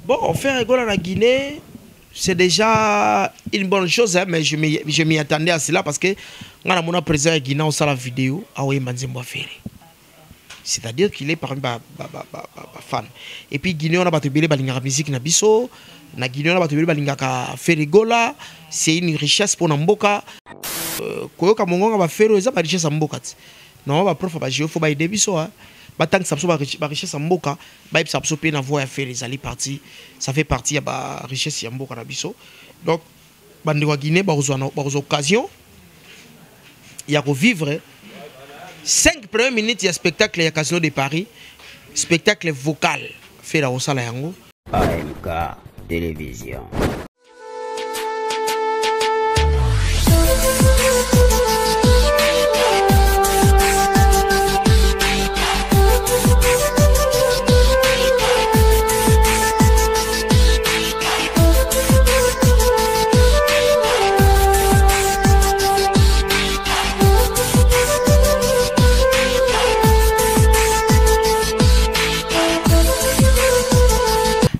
Bon, faire rigole à la Guinée, c'est déjà une bonne chose, hein, mais je m'y attendais à cela parce que on a mon président à Guinée, on sait la vidéo, à Manzembo Ferré. C'est-à-dire qu'il est parmi les fans. Et puis Guinée, on a battu la musique na biso, na Guinée, on a battu la Ferrigola, c'est une richesse pour Namboka. Koyoka mongonga ba ferro, c'est pas richesse Mboka. Non, ba prof ba géo, faut ba aider biso, hein. Tant que ça soit richesse en Mboka, ça peut na voie à faire les alliés partis, ça fait partie de la richesse en Mboka na biso. Donc bandi wa Guinée ba occasion il y a vivre 5 premières minutes il y a spectacle il y a Casino de Paris, spectacle vocal fait la osala yango AMK Télévision.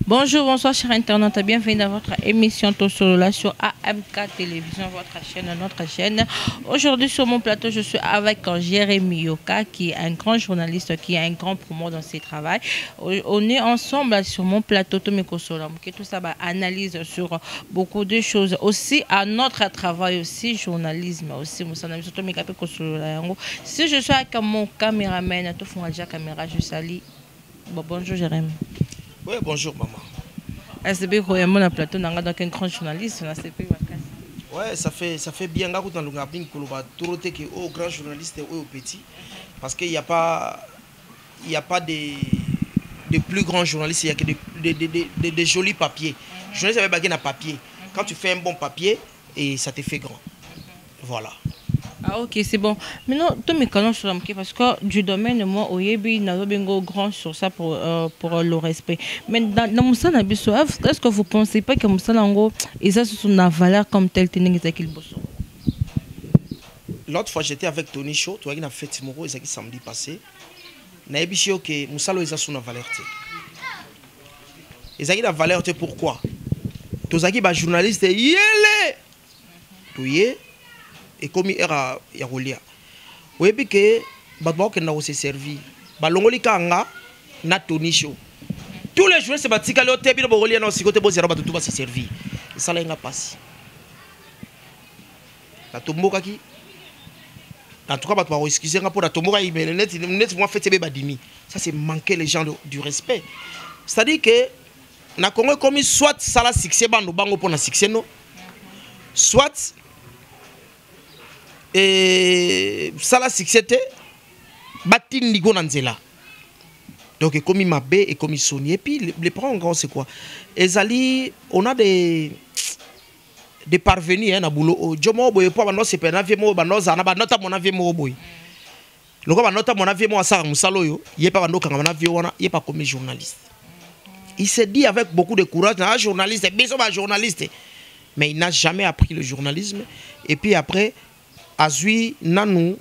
Bonjour, bonsoir chers internautes, bienvenue dans votre émission Tosolola sur AMK Télévision, votre chaîne, notre chaîne. Aujourd'hui sur mon plateau, je suis avec Jérémy Yoka, qui est un grand journaliste, qui est un grand promoteur dans ses travaux. On est ensemble sur mon plateau Tomiko Solam, qui tout ça analyse sur beaucoup de choses. Aussi à notre travail, aussi journalisme, aussi si je suis avec mon caméraman, tout fond déjà caméra, je salue. Bon, bonjour Jérémy. Oui, bonjour maman. C'est bien qu'on ait un plateau dans un grand journaliste. Ouais, ça fait bien là dans le gabin que l'on va trouver que au grand journaliste et au petit, parce qu'il n'y a pas de plus grands journalistes, il y a que des jolis papiers. Journaliste avec baguette à papier. Quand tu fais un bon papier, et ça te fait grand. Voilà. Ah ok, c'est bon. Maintenant, tous mes canons sur l'amitié parce que du domaine, moi, au Yébi, n'a pas grand sur ça pour le respect. Mais dans Moussa Nabiso, est-ce que vous ne pensez pas que Moussa Nango, et ça, c'est une valeur comme tel qu'il bosse? L'autre fois, j'étais avec Tony Shaw, tu vois, il a fait Timoro, il a samedi passé. Na ebishio que Moussa Lo, il a une valeur. Il a une valeur, pourquoi? Tu as un journaliste, yélé! Tu y et comme il era yarolia oui puis que batba que na se servi balongoli kanga na Tony Shaw tous les jours c'est batika le tebi no bolia na sikote bo zero batutu ba se servi ça la nga passe na tomboka ki en tout cas batba excuser nga pour na tomboka i net moi fait badimi ça c'est manquer les gens du respect, c'est-à-dire que na Congo comme soit ça la succès bando bango pour na succès no soit et ça la succès batindi gonanzela donc comme il m'a bé et comme il sonne et puis les parents c'est quoi ezali on a des parvenus hein na boulot jomo boye po bano se pena vie mo bano za na banota mona vie mo boye loko banota mona vie mo asa musalo yo yé pa bano kanga na vie wana yé pas comme journaliste, il s'est dit avec beaucoup de courage un journaliste besoin d'un journaliste mais il n'a jamais appris le journalisme et puis après azui nanou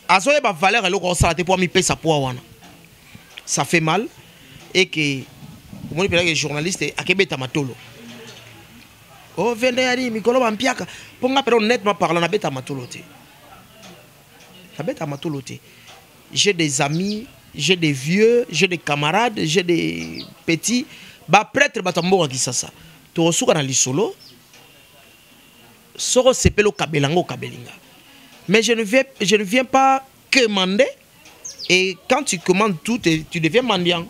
azoye ba valeur eloko ça te pour mi pesa pour wana ça fait mal et que moi je que journaliste akebeta matolo oh vende ari mikolo bampiaka pour nga pero nettement parlant na beta matolo te na beta matolo te. J'ai des amis, j'ai des vieux, j'ai des camarades, j'ai des petits ba prêtre batambo ki sasa to suka na lisolo soro sepelo kabelango kabelinga. Mais je ne viens pas commander. Et quand tu commandes tout, tu deviens mendiant.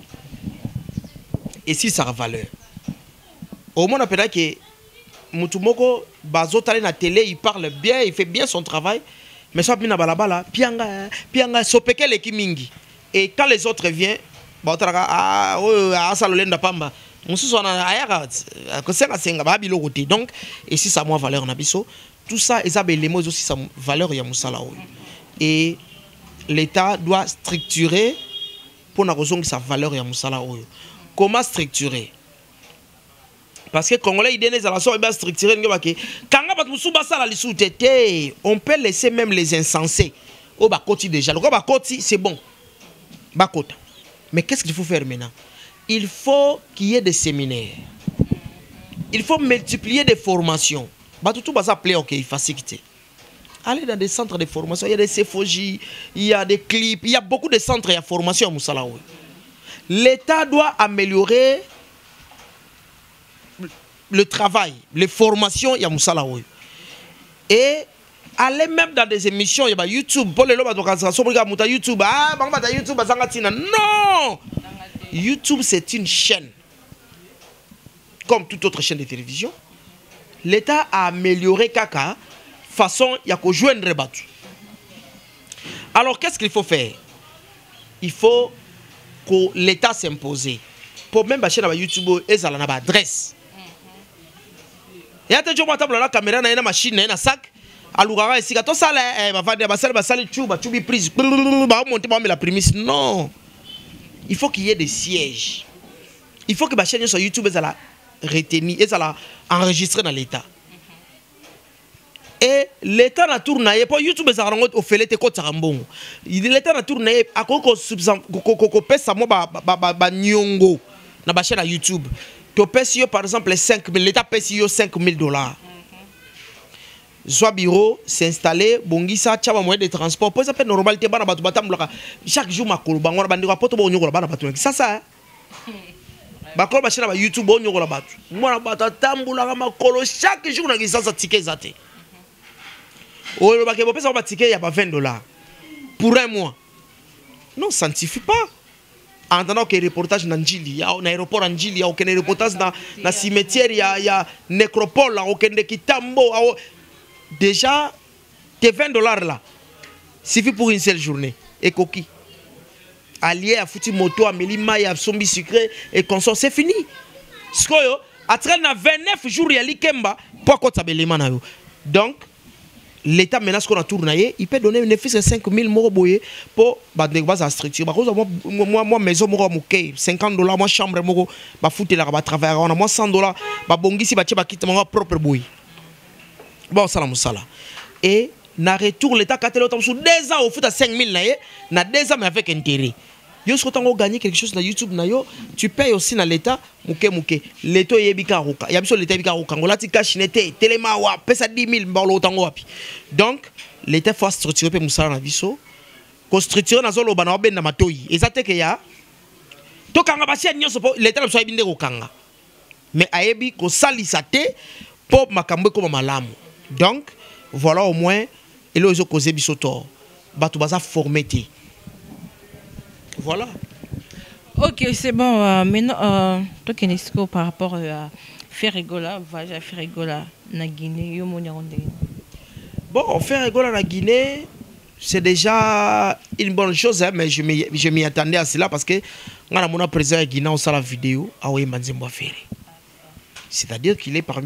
Et si ça a valeur. Au moins, on appelle que Moutoumoko, Bazo Tale na télé, il parle bien, il fait bien son travail. Mais ça, bien balabala, pianga, sopeke le kimingi. Et quand les autres viennent, donc, et si ça a moins valeur en abisso, tout ça, ils ont les mots aussi sa valeur ya musala. Et l'État doit structurer pour n'avoir sa valeur ya musala. Comment structurer? Parce que Congolais ils donnent la sorte bien structurée. On peut laisser même les insensés. Au bakoti déjà. Le bakoti c'est bon. Bakota. Mais qu'est-ce qu'il faut faire maintenant? il faut qu'il y ait des séminaires. Il faut multiplier des formations. Tout va s'appeler OK, facilité. Allez dans des centres de formation, il y a des CFOJ, il y a des clips, il y a beaucoup de centres de formation à Moussalaoui. L'État doit améliorer le travail, les formations à Moussalaoui. Et aller même dans des émissions, il y a YouTube, pour les YouTube, non! YouTube, c'est une chaîne. Comme toute autre chaîne de télévision. L'État a amélioré Kaka, façon, il y a qu'à joindre Batu. Alors, qu'est-ce qu'il faut faire? Il faut que l'État s'impose. Pour même la chaîne YouTube, et ça a une adresse. Et à tes jours, la caméra, il y a une machine, il y a un sac. Alors, si tu as ça, tu vas prise. La prémisse. Non. Il faut qu'il y ait des sièges. Il faut que la chaîne sur YouTube soit retenue et soit enregistrée dans l'État. Et l'État n'a tourné pour YouTube ça rend au fait l'été côté rambon. L'État n'a tourné à quoi que pèse à moi ba nyongo na ba chaîne YouTube. To pèse par exemple 5 000, l'État pèse 5 000 $. Soit bureau s'installer bongisa tchaba moyen de transport pour ça peut normalité bana batu batamulaka chaque jour makolo bango bandi ko poto bo nyoko bana batu ça bakolo ba chaîne ba YouTube bo nyoko la batu mwana bata tambula makolo chaque jour na kisasa ticket zate. Oh, le baquet, on va ticket, il y a pas $20 pour un mois. Non, ça ne suffit pas. En attendant qu'il y ait reportage dans Njili, il y a un aéroport en Njili, il y a un reportage dans le cimetière, il y a une nécropole, il y a un Kitambo. Déjà, tes $20 là, suffit pour une seule journée. Et coquille. Allié à foutu moto, à Melima, à Sombi sucré, et consort, c'est fini. Skoyo, à 29 jours, il y a l'Ikemba, pour quoi ça belema. Donc, l'État menace qu'on a tourné, il peut donner une fille de 5 000 € pour la structure. Moi, maison, moi, 50 $, moi, chambre, moi, foutre là, travailler, on a moi 100 $, bah, bongi, si, bah, quitte mon propre boy. Bon, ça, là, et, na retour, l'État, quand il est sur 2 ans, au foot à 5 000 $, na 2 ans, mais avec intérêt. Yo, si tu as gagné quelque chose sur YouTube, tu payes aussi dans l'État. L'État est bien carouka. Il y a besoin de l'État bien carouka. On l'a dit cash n'était tellement wa pesa 10 000 donc l'État faut structurer pour Moussa na biso. Ko structurer na zolo bana ben na matoyi. Ezate ke ya. To kanga basi nyoso po l'État na so ibinde ko kanga. Mais ayebi ko salisa te pour makambo ko malamu. Donc voilà au moins et là ils ont causé biso tort. Batu baza formé. Voilà. Ok, c'est bon. Maintenant, toi qui es par rapport à Ferregola, voyage à Ferregola, na Guinée, yo moni ronde. Bon, Ferregola na Guinée, c'est déjà une bonne chose, hein, mais je m'y attendais à cela parce que on a mon président Guinée on la vidéo à Oye Manzembo Ferré. C'est-à-dire qu'il est parmi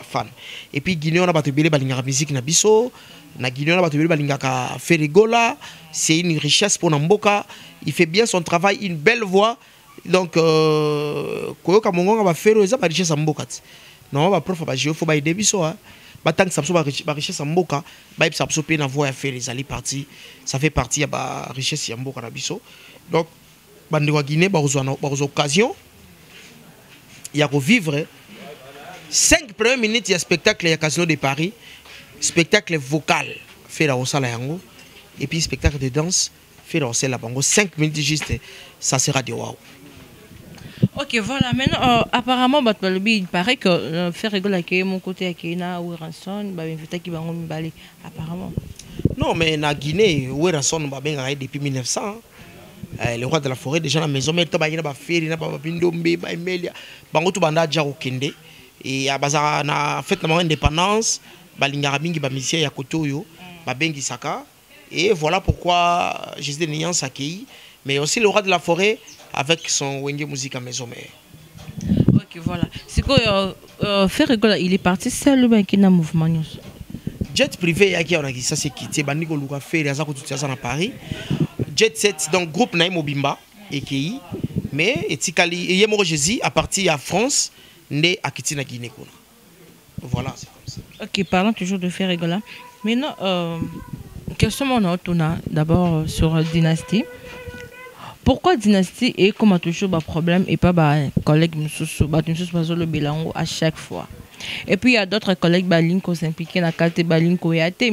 fan. Et puis Guinée on a battu belle balinga musique na biso. Na Guinée, on a battu Balingaka Ferregola, c'est une richesse pour Namboka. Il fait bien son travail, une belle voix. Donc, Koyoka Mongonga va faire une richesse à Mboka. Non, va prof, va géo, faut ba aider biso. Ba tant que ça soit richesse à Mboka, ba ça peut payer na voix à faire les alliés partis. Ça fait partie à ba richesse à Mboka na biso. Donc, bande wa Guinée, ba aux occasions, il y a pour vivre 5 premières minutes, il y a spectacle, il y a Casino de Paris. Spectacle vocal fait la Osala Yango et puis spectacle de danse fait la Osala Bango 5 minutes juste ça sera de waouh. Ok, voilà, maintenant apparemment il paraît que Ferregola qui est mon côté à Kena ou Ranson bah invité qui va m'emballer apparemment. Non mais na Guinée où Ranson va bien depuis 1900 le roi de la forêt déjà la maison mais toi il ba faire na ba bindombe ba Emelia bango tout banda déjà au Kende et à bazar na fête na indépendance balingara mingi ba mission ya kotoyo ba bengi saka et voilà pourquoi Jésus de Nian s'accueille mais aussi le roi de la forêt avec son wenge musique à maison mère. OK voilà c'est quoi Ferregola il est parti seul ou bien qui na mouvement jet privé ya qui on a qui ça c'est quitté bandi ko luka faire ya ça ko tout ça na Paris jet set donc groupe na Mobimba et qui mais etikali yemo Jésus à partir à France né à Kiti na Guinée kuna. Voilà, c'est comme ça. Ok, parlons toujours de Ferregola. Maintenant, quels sont mon autre d'abord sur Dynastie. Pourquoi Dynastie et comme toujours un problème et pas collègue le bilan à chaque fois. Et puis il y a d'autres collègues balinko s'impliquer dans carte balinko yate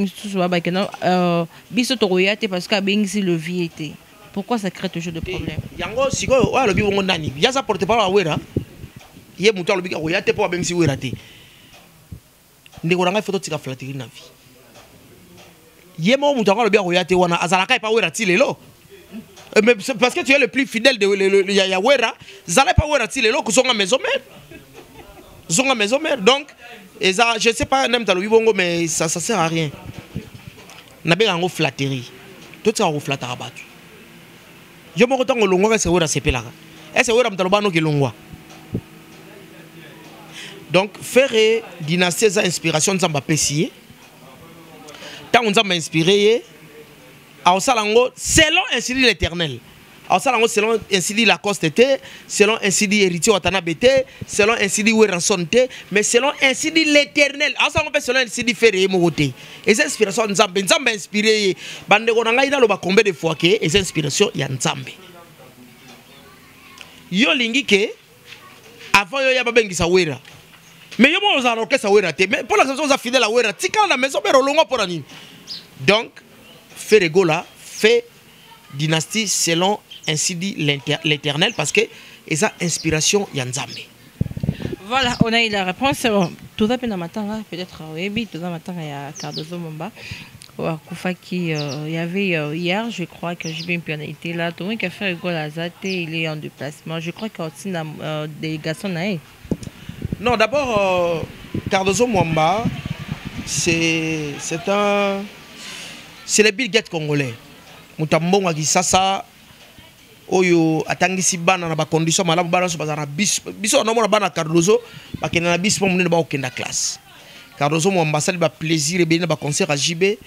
biso to yate parce que bengisi le vie était. Pourquoi ça crée toujours des problèmes? Yango siko wa lobi wongo nani. Yaza porte parole a wera. Ye muto lobi ka yate po bengisi wera te. Ndeko ranga photo tika flatterie na vie. Ye mo muto lobi ka yate wana azalaka e pa wera ti lelo. Mais parce que tu es le plus fidèle de ya wera, zala pa wera ti lelo kusonga maison mère. Zonga maison mère. Donc, et ça, je ne sais pas, mais ça ne sert à rien. On a bien une flatterie. Tout ça, on flatte à battre. Je me retrouve au Longo, c'est où la CP là. C'est où la Mtalobano qui est Longo. Donc, faire dynastie, ça inspiration, ça m'a pessier. Tant on m'a inspiré, selon ainsi dit l'Éternel. Alors ça, selon ainsi dit Lacoste était, selon ainsi dit Héritier Watanabe était, selon ainsi dit Weranson était, mais selon ainsi dit l'Éternel. Alors ça, on peut selon ainsi dit Ferré Mogoté. Et ces inspirations, Nzambe inspiré. Bande Gonanga, il a le combien de fois que les inspirations, il y a Nzambe. Yo lingi ke, avant yo yaba bengi sa wera. Mais yo mo za roke sa wera te. Mais pour la raison, on a fidèle à wera. Tika la maison, mais rolongo pour ani. Donc, Ferré Gola fait dynastie selon ainsi dit l'Éternel parce que c'est inspiration Yanzambe. Voilà, on a eu la réponse. Tout ça matin peut-être oui, tout ça matin il y a Cardozo Momba. Il y avait hier, je crois que j'ai bien été là. Tout le monde qui a fait Gol Azate, il est en déplacement. Je crois qu'il y a aussi une délégation. Non, d'abord, Cardozo Momba, c'est le Bill Gates congolais. Mutambonga Gisasa. Oyo atangisi bana na ba condition malamu bana so bazana biso na mona bana Cardozo bakena na biso mo munene ba okenda classe Cardozo mo ambassade ba plaisir be na ba concert à JB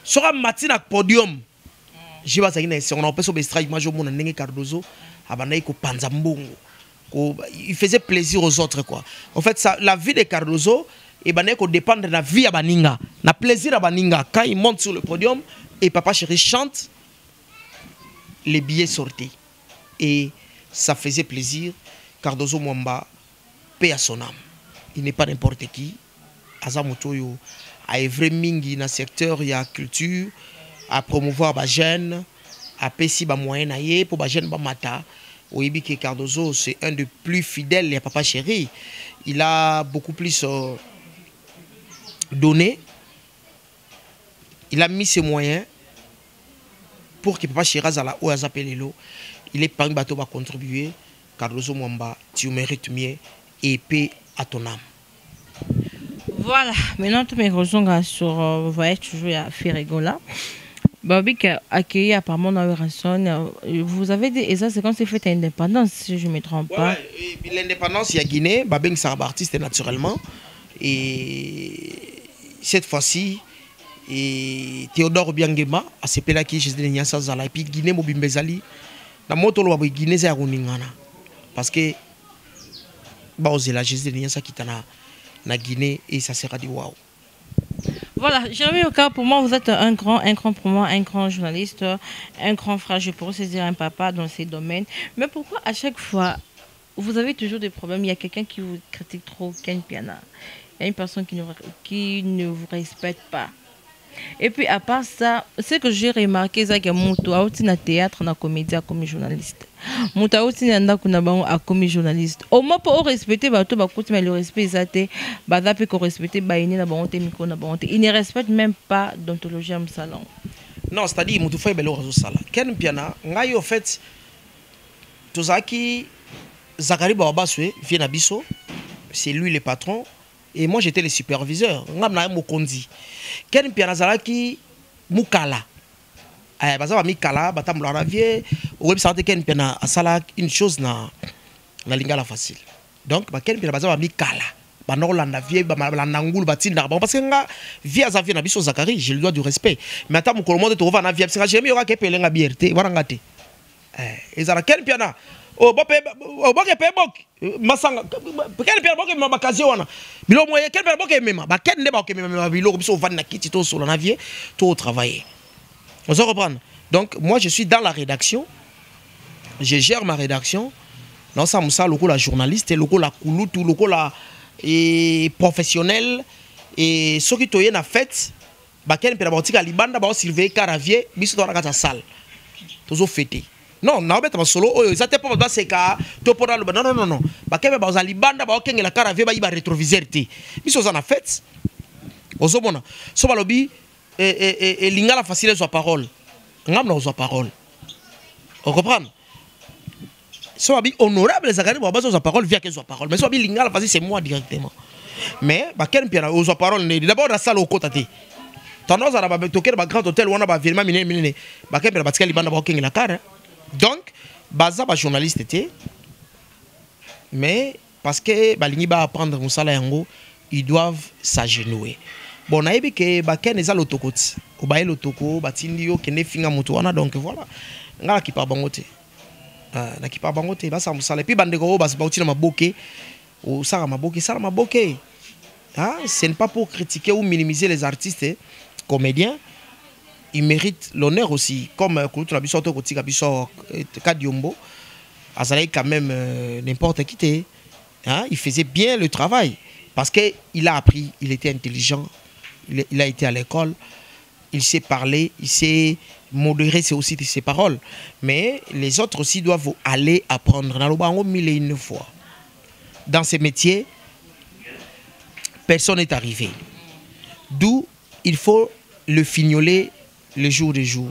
soka matina podium jiba za ina on a peso be strike major mona ndenge Cardozo abana ko panza mbongo il faisait plaisir aux autres quoi. En fait ça, la vie de Cardozo et bana ko dépendre de la vie à baninga na plaisir à baninga quand il monte sur le podium et papa chéri chante les billets sortaient et ça faisait plaisir. Cardozo Mwamba, paix à son âme. Il n'est pas n'importe qui. Azamotoyo a œuvré mingi dans le secteur, il y a culture, à promouvoir les jeunes, à payer les moyens pour les jeunes mata. Oyebi que Cardozo c'est un des plus fidèles et papa chéri. Il a beaucoup plus donné. Il a mis ses moyens pour que Papa Chiraz à la Oazapelelo, il est parmi bateau va contribuer. Cardozo Mwamba, tu mérites mieux et paix à ton âme. Voilà, maintenant tous mes raisons sur voyage toujours à Ferregola. Babik accueilli apparemment dans Ranson. Vous avez dit, et ça c'est quand c'est fait l'indépendance, si je ne me trompe pas. Ouais, l'indépendance, il y a Guinée, Babeng Sarab artiste naturellement. Et cette fois-ci, et Théodore Biangema a ce là qui est Jésus Zala et puis Guinée Mobimbezali na moto lo ba Guinée za kuningana parce que ba ozela Jésus Nyasa qui na Guinée et ça sera du waouh. Voilà, Jérémy Yoka, pour moi vous êtes un grand pour moi un grand journaliste, un grand frère, je pourrais saisir un papa dans ces domaines. Mais pourquoi à chaque fois vous avez toujours des problèmes? Il y a quelqu'un qui vous critique trop, Ken Piana. Il y a une personne qui ne vous respecte pas. Et puis à part ça, ce que j'ai remarqué, c'est que Moutou a aussi na théâtre, na comédie, comme journaliste. Moutou a aussi comme journaliste. Au moins pour respecter, mais le respect, c'est que respecter, il ne respecte même pas d'ontologie en salon. Non, c'est-à-dire Moutou fait belo razo sala. Ken Piana, ngai au fait, Tozaki Zakari Babaswe vient à Bisso, c'est lui le patron. Et moi j'étais le superviseur. Ngamna mokondi. Ken Pianazalaki mukala. Baza mikala batamla na vie. Ou ça Ken Piana asala une chose na lingala facile. Donc Ken Piana baza mikala. Ba Norlanda vie ba ngulu batinda parce que nga vie azavie na biso Zakari, je lui dois du respect. Mais attends mon colombo de trouver na vie parce que j'aime yora ke pelenga bierté warangate. Ezala Ken Piana oh boke masanga quel père boke ma bakazi wana bilo moye quel père boke mema ba ken ne ba mema bilo biso van na kiti to solo na vie to travailler on se reprendre. Donc moi je suis dans la rédaction je gère ma rédaction. Non, ça, le la journaliste, le la kouloutou, le la professionnel. Et ceux qui ont fait, baken peut d'abord libanda ba surveiller caravier, biso dans la salle. Toujours fêté. Non, non, mais tu solo. Oh, ça t'est pas dans ces cas. Tu peux pas le. Non, non, non, non. Baken ba libanda ba okenga la caravier ba iba rétroviseur té. Biso ça na fait. Ozomona. So ba lobi et lingala facile sur parole. Ngam na sur parole. On comprend? So ba honorable les agari ba sur parole via que sur parole. Mais so ba lingala facile c'est moi directement. Mais baken pia na sur parole d'abord la salle au côté. Tendance à la toquer dans grand hôtel où on a virement miné baken pia parce que libanda ba okenga la cara. Donc baza ba journaliste était mais parce que balingi ba apprendre mon salaire yango ils doivent s'agenouiller. Bon naïbi que baken eza lotokoti o ba lotoko batindi yo kene finga mutu wana donc voilà ngala ki pa bangote na ki pa bangote ba sa musala puis bandeko o bas ba utina maboke o sara maboke ah ce n'est pas pour critiquer ou minimiser les artistes comédiens. Il mérite l'honneur aussi, comme Kouloutou Nabiso Tokoti Kabiso Kadiombo, Azalaï quand même n'importe qui. Hein, il faisait bien le travail parce qu'il a appris, il était intelligent, il a été à l'école, il sait parler, il sait modérer aussi ses paroles. Mais les autres aussi doivent aller apprendre. Dans le mille et une fois. Dans ces métiers, personne n'est arrivé. D'où il faut le fignoler le jour le jour.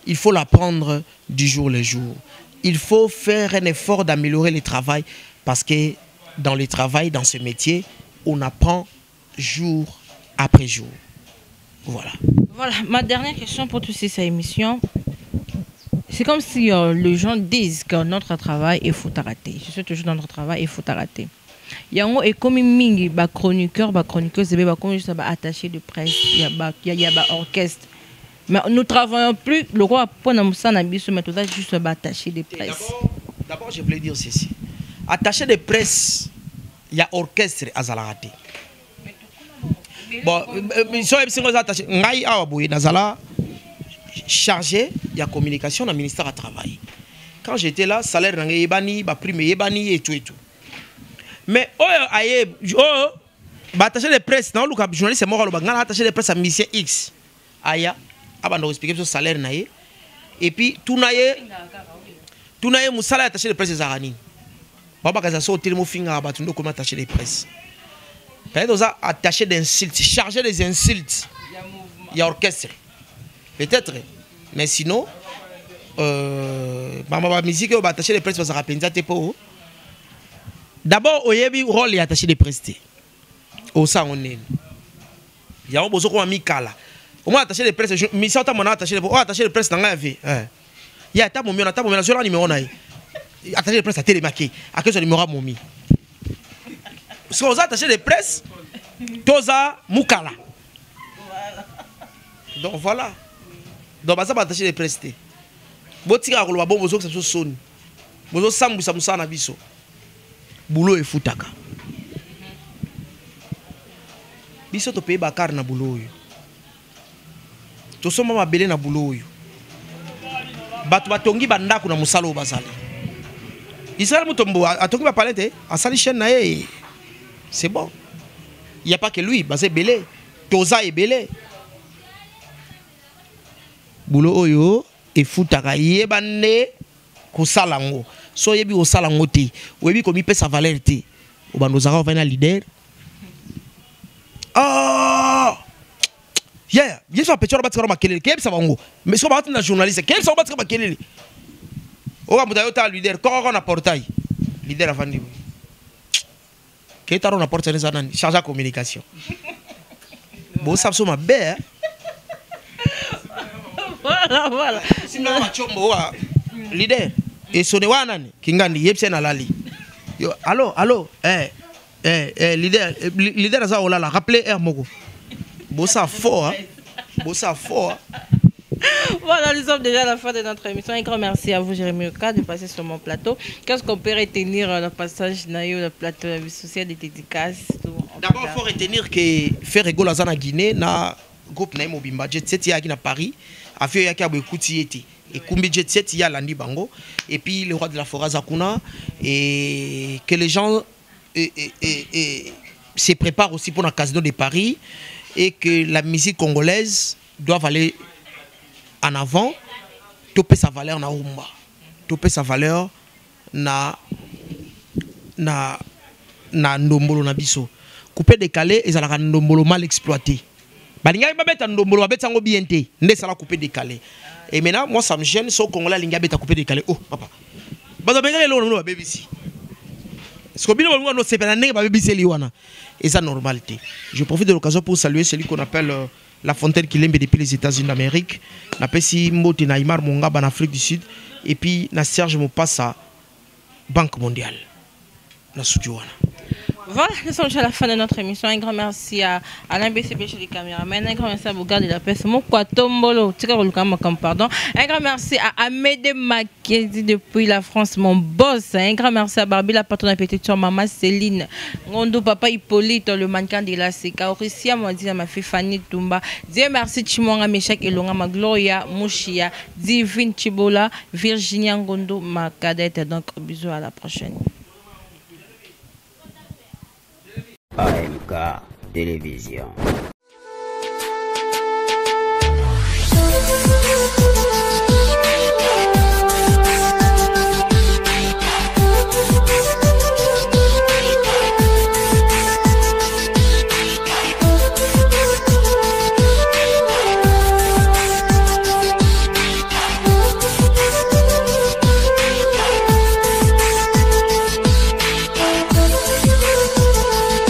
Il faut l'apprendre du jour le jour. Il faut faire un effort d'améliorer le travail parce que dans le travail, dans ce métier, on apprend jour après jour. Voilà. Voilà, ma dernière question pour toutes ces émissions. C'est comme si les gens disent que notre travail est fou à rater. Je suis toujours dans notre travail, il faut arrêter. Yango et comme mingi ba chroniqueur, ba chroniqueuse, ba comme juste ba attaché de presse, il y a ba orchestre. Mais nous travaillons plus, le roi pour nous ça n'a biso mais tout ça juste attaché de presse. D'abord je voulais dire ceci. Attaché de presse, il y a orchestre à Zalaraté. Bon, ils sont attaché ngai awa boye nazala chargé il y a communication dans le ministère du travail. Quand j'étais là, salaire nangé yebani, ba prime yebani et tout et tout. Mais attaché de presse non le journaliste c'est moi le ngala attaché de presse à mission X. Aya abando expliquer sur salaire naé et puis tout naé mon salaire attaché de presse zarani baba kaza so tellement finga abatundo comment attaché de presse peut-être ça attaché d'insultes chargé des insultes il y a orchestre peut-être mais sinon maman musique au attaché de presse ça rapenza te po d'abord oyebi rôle est attaché de presse au ça on est il y a un besoin comme mikala. Au moins attaché de presse, mais ça t'a mon attaché de presse dans la vie. Il y a ta momie, sur le numéro naï. Attaché de presse à télémarqué. À quel numéro momi. Si on a attaché de presse, toza mukala. Donc voilà. Donc ça va attacher de presse. Boti a rolo bon bozo que ça sonne. Bozo sambu samusa na biso. Boulot et futaka. Biso to paye bakar na boulot. To soma mabele na boulot oyo batu batongi bandako na musalo basali Israël Mutombo atongi ba palente asali chaîne na ye c'est bon il y a pas que lui basé belé toza e belé boulot oyo e futaka yebane ko salango so yebi o salango te oyebi ko mi pesa valeur te o bandozaka va na leader yeah, bien sûr, petit rabat ma kelele, quel ça va ngo. Mais ce qu'on va être journaliste, quel ça va être ma kelele. Oh, on a leader, quand on a portail, leader a vendu. Quel est on a portail les années, chargé de communication. Bon, ça c'est ma belle. Voilà. Si nous avons chombo leader et sonné wanani, kingandi yepsen alali. Yo, allô, leader ça olala, rappelez Air Mogo. Bossa fort, hein? Bossa fort. Voilà, nous sommes déjà à la fin de notre émission. Un grand merci à vous, Jérémy Yoka, de passer sur mon plateau. Qu'est-ce qu'on peut retenir le passage naïo, le plateau de vie sociale des dédicaces? D'abord, il faut retenir que faire rigolo à Guinée, na groupe Naïmo Bimba, Jet Set, il y a à Paris, a fait yaki à Bouekouti, et Kumbi Jet Set, il y a Landi Bango, et puis le roi de la forêt Zakuna, et que les gens se préparent aussi pour la Casino de Paris, et que la musique congolaise doit aller en avant, topper sa valeur na rumba, topper sa valeur na ndombolo na biso. Couper décalé, et ça la ndombolo mal exploité. Balinga ba beta ndombolo ba beta ngo bien té, ndé ça la couper décalé. Et maintenant moi ça me gêne so Congolais linga beta couper décalé. Oh papa. Ba benga le no ba BBC. Ce que bien no c'est pas ndé ba BBC li wana. Et ça normalité. Je profite de l'occasion pour saluer celui qu'on appelle La Fontaine qui l'aime depuis les États-Unis d'Amérique. Na pesi Mbote Naimar Monga en Afrique du Sud et puis na Serge Mopassa Banque mondiale. Na Sudiwana. Voilà, nous sommes à la fin de notre émission. Un grand merci à Alain BCB chez les caméramans. Un grand merci à Bouga de la Peste. Pardon. Un grand merci à Amédée Makedi depuis la France, mon boss. Un grand merci à Barbie, la patronne appétition, maman Céline. Ngondo, papa Hippolyte, le mannequin de la CK. Auricia, moi, dit à ma fille Fanny Toumba. Dieu merci, Chimonga, Meshak, Elonga, ma Gloria, Mouchia, Divine Chibola, Virginia Ngondo, ma cadette. Donc, bisous à la prochaine. AMK Télévision.